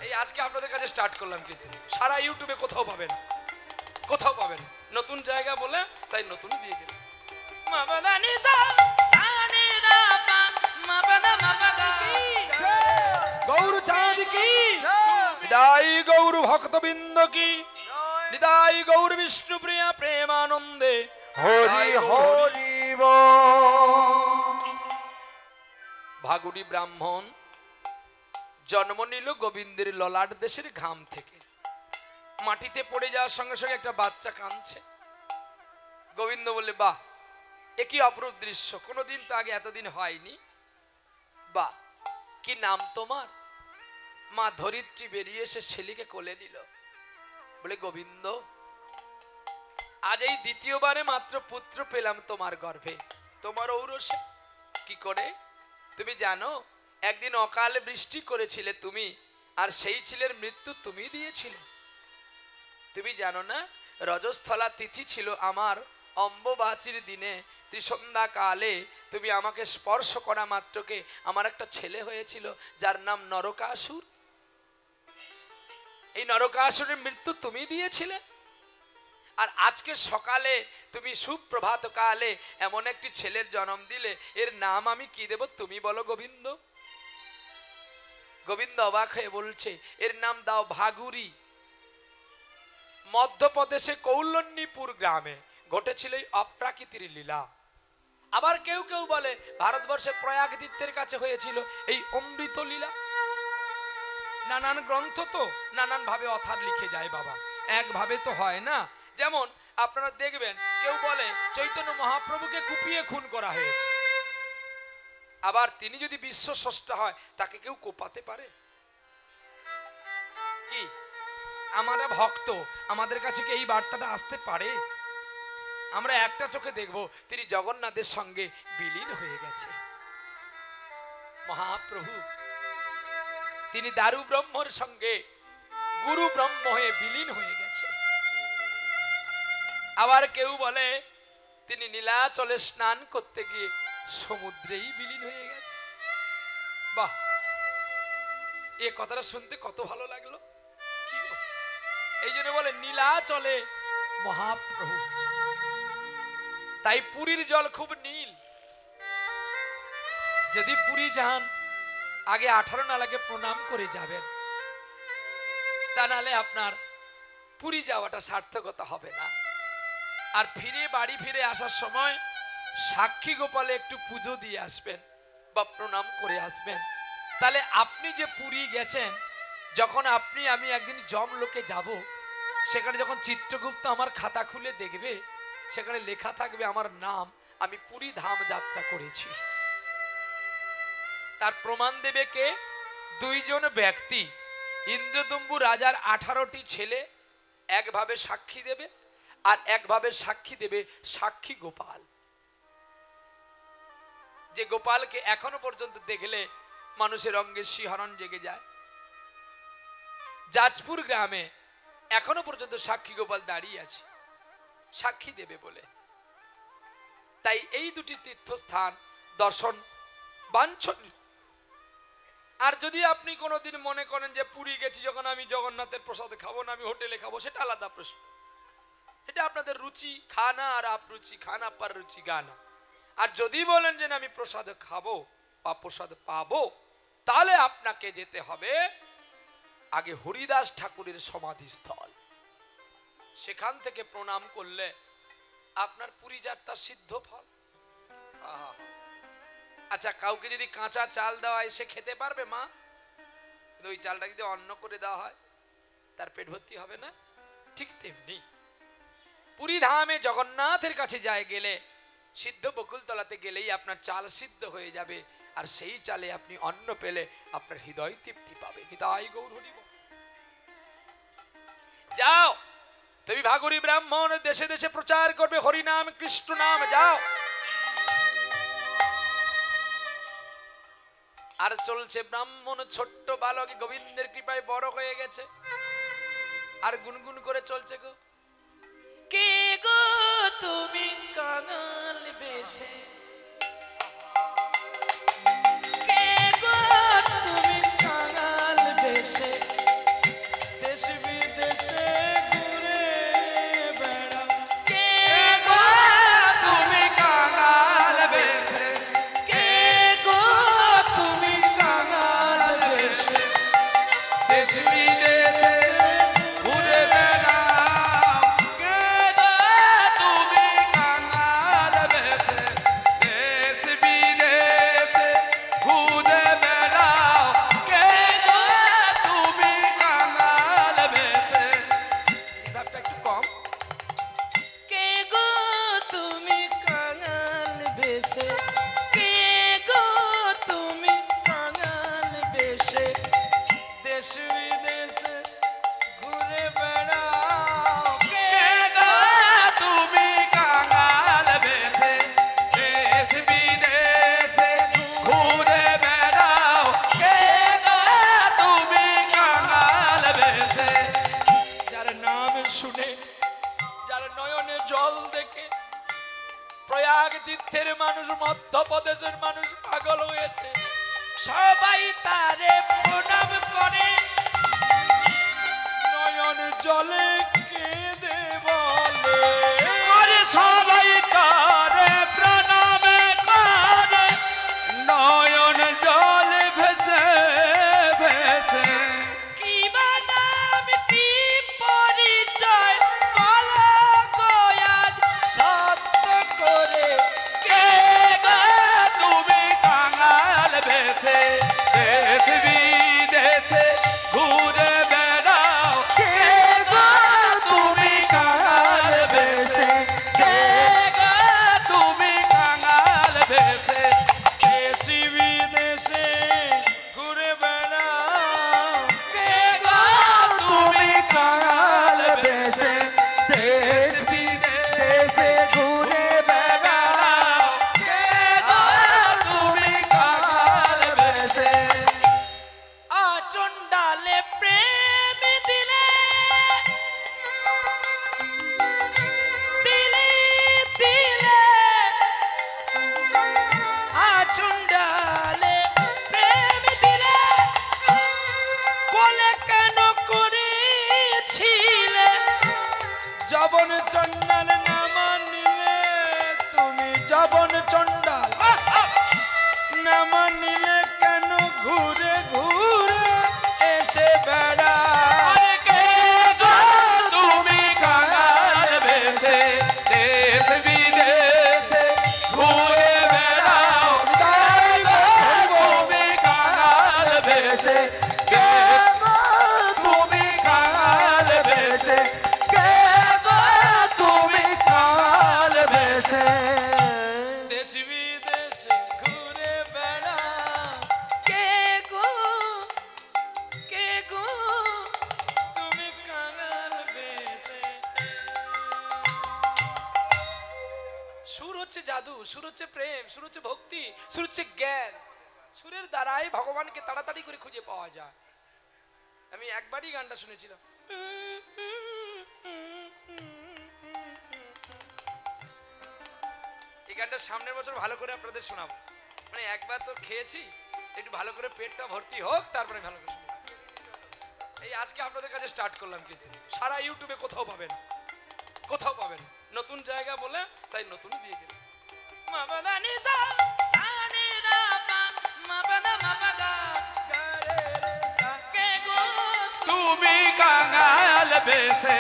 এই আজকে আপনাদের কাছে স্টার্ট করলাম, কিন্তু সারা ইউটিউবে কোথাও পাবেন, কোথাও পাবেন। নতুন জায়গা বলে তাই নতুন দিয়ে গেল। গৌর চাঁদ কি, হৃদয় গৌর ভক্তবৃন্দ কি, হৃদয় গৌর বিষ্ণু প্রিয়া প্রেমানন্দে হরি হরি ভাগুড়ি ব্রাহ্মণ জন্ম নিল গোবিন্দের ললাট দেশের ঘাম থেকে। মাটিতে পড়ে যাওয়ার সঙ্গে সঙ্গে একটা বাচ্চা কাঁদছে। গোবিন্দ বলে, বাহ, একই অপরূপ দৃশ্য, কোনোদিন তো আগে এতদিন হয়নি। বাহ, কি নাম তোমার? মা ধরিত্রী বেরিয়ে এসে ছেলেকে কোলে নিল, বলে, গোবিন্দ, আজ এই দ্বিতীয়বারে মাত্র পুত্র পেলাম তোমার গর্ভে, তোমার ঔরসে। কি করে? তুমি জানো একদিন অকালে বৃষ্টি করেছিলে তুমি, আর সেই ছেলের মৃত্যু তুমি দিয়েছিলে। তুমি জানো না রজস্থলা তিথি ছিল আমার অম্বুবাচীর দিনে, ত্রিসন্ধ্যা কালে তুমি আমাকে স্পর্শ করা মাত্রকে আমার একটা ছেলে হয়েছিল যার নাম নরকাসুর। এই নরকাসুরের মৃত্যু তুমি দিয়েছিলে। আর আজকে সকালে তুমি সুপ্রভাত কালে এমন একটি ছেলের জন্ম দিলে, এর নাম আমি কি দেব তুমি বলো গোবিন্দ? গোবিন্দ অবাক হয়ে বলছে, এর নাম দাও ভাগুরি। মধ্যপ্রদেশে কৌলন্যপুর গ্রামে ঘটেছিল এই অপ্রাকৃতির লীলা। আবার কেউ কেউ বলে ভারতবর্ষের প্রয়াগ তীর্থের কাছে হয়েছিল এই অমৃত লীলা। নানান গ্রন্থ তো নানান ভাবে অথার লিখে যায় বাবা, একভাবে তো হয় না। যেমন আপনারা দেখবেন কেউ বলে চৈতন্য মহাপ্রভুকে কুপিয়ে খুন করা হয়েছে, আবার তিনি যদি বিশ্ব স্রষ্টা হয় তাকে কেউ কোপাতে পারে কি? আমরা ভক্ত, আমাদের কাছে কি এই বার্তাটা আসতে পারে? আমরা একটা চোখে দেখব তিনি জগন্নাথের সঙ্গে বিলীন হয়ে গেছে। মহাপ্রভু তিনি দারু ব্রহ্মর সঙ্গে গুরু ব্রহ্ম হয়ে বিলীন হয়ে গেছে। আবার কেউ বলে তিনি নীলাচলে স্নান করতে গিয়ে সমুদ্রেই বিলীন হয়ে গেছে। বাহ, এ কথাটা শুনতে কত ভালো লাগলো। কি গো, এই জন্য বলে নীলাচলে মহাপ্রভু। তাই পুরীর জল খুব নীল। যদি পুরী যান আগে 18 নালাগে প্রণাম করে যাবেন, তা নাহলে আপনার পুরী যাওয়াটা সার্থকতা হবে না। আর ফিরে বাড়ি ফিরে আসার সময় সাক্ষী গোপালে একটু পুজো দিয়ে আসবেন বা প্রণাম করে আসবেন। তাহলে আপনি যে পুরী গেছেন, যখন আমি একদিন জমলোকে যাব, সেখানে যখন চিত্রগুপ্ত আমার খাতা খুলে দেখবে, সেখানে লেখা থাকবে আমার নাম, আমি পুরী ধাম যাত্রা করেছি। তার প্রমাণ দেবে কে? দুইজন ব্যক্তি। ইন্দ্রদম্বু রাজার 18টি ছেলে একভাবে সাক্ষী দেবে, আর একভাবে সাক্ষী দেবে সাক্ষী গোপাল। যে গোপালকে এখনো পর্যন্ত দেখলে মানুষের অঙ্গে শিহরণ জেগে যায়। যাজপুর গ্রামে এখনো পর্যন্ত সাক্ষী গোপাল দাঁড়িয়ে আছে সাক্ষী দেবে বলে। তাই এই দুটি তীর্থস্থান দর্শন বাঞ্ছনীয়। আর যদি আপনি কোনোদিন মনে করেন যে পুরী গেছি যখন আমি জগন্নাথের প্রসাদ খাবো না, আমি হোটেলে খাবো, সেটা আলাদা প্রশ্ন। এটা আপনাদের রুচি খানা আর আপরুচি, খানা পর রুচি গানা। আর যদি বলেন যে আমি প্রসাদ খাবো বা প্রসাদ পাবো, তাহলে আপনাকে যেতে হবে আগে হরিদাস ঠাকুরের সমাধিস্থল। সেখান থেকে প্রণাম করলে আপনার পুরী যাত্রার সিদ্ধ ফল। আচ্ছা, কাউকে যদি কাঁচা চাল দেওয়া হয় সে খেতে পারবে মা? কিন্তু ওই চালটা যদি অন্ন করে দেওয়া হয় তার পেট ভর্তি হবে না? ঠিক তেমনি পুরী ধামে জগন্নাথের কাছে যায় গেলে, সিদ্ধ বকুলতলাতে গেলেই আপনার চাল সিদ্ধ হয়ে যাবে, আর সেই চালে আপনি অন্ন পেলে আপনার হৃদয় তৃপ্তি পাবে। হৃদয় গৌর হরি বল। যাও, তুমি ভাগুরি ব্রাহ্মণ দেশে দেশে প্রচার করবে হরিনাম কৃষ্ণ নাম। যাও। আর চলছে ব্রাহ্মণ ছোট্ট বালক গোবিন্দের কৃপায় বড় হয়ে গেছে, আর গুনগুন করে চলছে, গো কে গো তুমি কাঙাল বেশে, কে গো তুমি কাঙাল বেশে দেশ বিদেশে ঘুরে বেড়াও কে গো তুমি কাঙাল বেশে দেশ বিদেশে ঘুরে বেড়াও কে গো তুমি কাঙাল বেশে এবারটা একটু কম কে গো তুমি কাঙাল বেশে কে গো তুমি কাঙাল বেশে দেশ বিদেশে ঘুরে বেড়াও কে গো তুমি কাঙাল বেশে দেশ বিদেশে ঘুরে বেড়াও কে গো তুমি কাঙাল বেশে যার নাম শুনে যার নয়নে জল দেখে প্রয়াগ তীর্থের মানুষ মধ্যপ্রদেশের মানুষ পাগল হয়েছে সবাই তারে প্রণাম করে নয়ন জলে কেঁদে বলে আরে সবাই তারে প্রণামে করে নয়ন জল ভেসে ভেসে কি বা নাম কি পরিচয় বলো গো আজ সত্য করে কে গো তুমি কাঙাল বেশে দেশ বিদেশে ঘুরে বেড়াও কে গো তুমি কাঙাল বেশে কে গো তুমি কাঙাল বেশে দেশ বিদেশে ঘুরে বেড়াও কে গো তুমি কাঙাল বেশে দেশ বিদেশে ঘুরে বেড়াও কে গো তুমি কাঙাল বেশে আচণ্ডালে প্রেম দিলে দিলে দিলে আচণ্ডালে প্রেম দিলে কোলে কেন করেছিলে জবন চন্ডাল নামা নিলে তুমি জবন চন্ডাল নামা নিলে কেন ঘুরে ঘুরে এসে বেড়াও কে গো তুমি কাঙাল বেশে দেশ বিদেশে ঘুরে বেড়াও কে গো তুমি কাঙাল বেশে কে গো তুমি কাঙাল বেশে কে গো তুমি কাঙাল বেশে দেশ বিদেশে ঘুরে বেড়াও কে গো কে গো তুমি কাঙাল বেশে সুর হচ্ছে জাদু সুর হচ্ছে প্রেম সুর হচ্ছে ভক্তি সুর হচ্ছে জ্ঞান সুরের দ্বারাই ভগবানকে তাড়াতাড়ি করে খুঁজে পাওয়া যায় আমি একবারই গানটা শুনেছিলাম এই গানটা সামনের বছর ভালো করে আপনাদের শোনাবো মানে একবার তো খেয়েছি একটু ভালো করে পেটটা ভর্তি হোক তারপরে ভালো করে শুনবো এই আজকে আপনাদের কাছে স্টার্ট করলাম কিন্তু সারা ইউটিউবে কোথাও পাবেন না কোথাও পাবেন না। নতুন জায়গা বলে তাই নতুন দিয়ে গেল মা বাদা নি সা সা নি দা পা মা বাদা গা রে রে সা কে গো তুমি কাঙাল বেশে